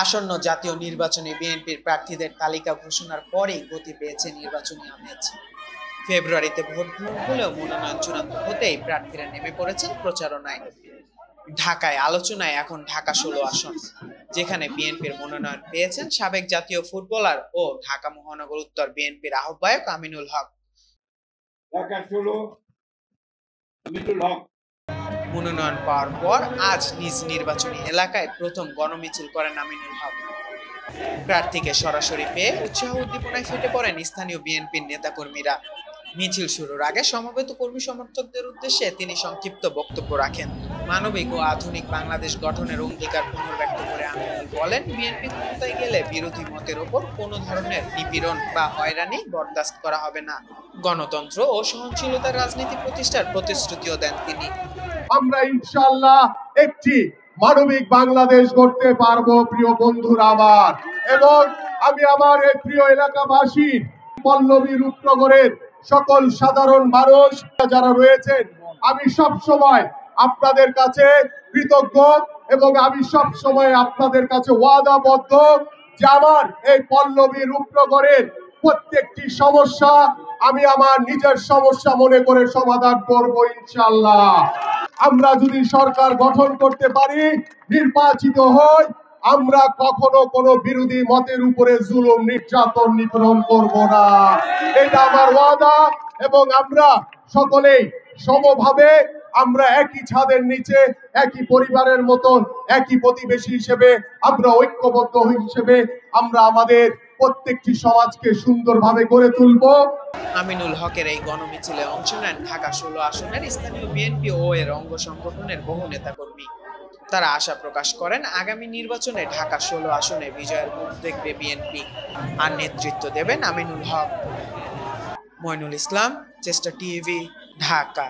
আসন্ন জাতীয় নির্বাচনে বিএনপির প্রার্থীদের তালিকা ঘোষণার পরেই গতি পেয়েছে নির্বাচনী আমেজ। ফেব্রুয়ারিতে ভোট গ্রহণ হলেও মনোনয়ন চূড়ান্ত হতেই প্রার্থীরা নেমে পড়েছেন প্রচারণায়। ঢাকায় আলোচনায় এখন ঢাকা 16 আসন, যেখানে বিএনপির মনোনয়ন পেয়েছেন সাবেক জাতীয় ফুটবলার ও ঢাকা মহানগর উত্তর বিএনপির আহ্বায়ক আমিনুল হক। মনোনয়ন পাওয়ার পর আজ নিজ নির্বাচনী এলাকায় প্রথম গণমিছিল করেন আমিনুল হক। প্রার্থীকে সরাসরি পেয়ে উৎসাহ উদ্দীপনায় ফেটে পড়েন স্থানীয় বিএনপির নেতাকর্মীরা। মিছিল শুরুর আগে সমবেত কর্মী সমর্থকদের উদ্দেশ্যে তিনি সংক্ষিপ্ত বক্তব্য রাখেন। মানবিক ও আধুনিক বাংলাদেশ গঠনের অঙ্গীকার পুনর্ব্যক্ত করে আমিনুল বলেন, বিএনপি ক্ষমতায় গেলে বিরোধী মতের ওপর কোনো ধরনের নিপীড়ন বা হয়রানি বরদাস্ত করা হবে না। গণতন্ত্র ও সহনশীলতার রাজনীতি প্রতিষ্ঠার প্রতিশ্রুতিও দেন তিনি। আমরা ইনশাআল্লাহ একটি মানবিক বাংলাদেশ গড়তে পারবো প্রিয় বন্ধুরা আমার, এবং আমি আমার এই প্রিয় এলাকাবাসী পল্লবী রূপনগরের সকল সাধারণ মানুষ যারা রয়েছেন, আমি সব সময় আপনাদের কাছে কৃতজ্ঞ এবং আমি সব সময় আপনাদের কাছে ওয়াদাবদ্ধ যে আমার এই পল্লবী রূপনগরের প্রত্যেকটি সমস্যা আমি আমার নিজের সমস্যা মনে করে সমাধান করব ইনশাআল্লাহ। আমরা যদি সরকার গঠন করতে পারি, নির্বাচিত হই, আমরা কখনো কোনো বিরোধী মতের উপরে জুলুম নির্যাতন নিপীড়ন করব না, এটা আমার ওয়াদা। এবং আমরা সকলেই সমভাবে আমরা একই ছাদের নিচে একই পরিবারের মতন একই প্রতিবেশী হিসেবে আমরা ঐক্যবদ্ধ হিসেবে আমরা আমাদের প্রত্যেকটি সমাজকে সুন্দরভাবে গড়ে তুলব। আমিনুল হকের এই গণমিছিলে অংশ নেন ঢাকা 16 আসনের স্থানীয় বিএনপি ও এর অঙ্গ সংগঠনের বহু নেতাকর্মী। তারা আশা প্রকাশ করেন, আগামী নির্বাচনে ঢাকা 16 আসনে বিজয়ের মুখ দেখবে বিএনপি, আর নেতৃত্ব দেবেন আমিনুল হক। মইনুল ইসলাম, চেষ্টা টিভি, ঢাকা।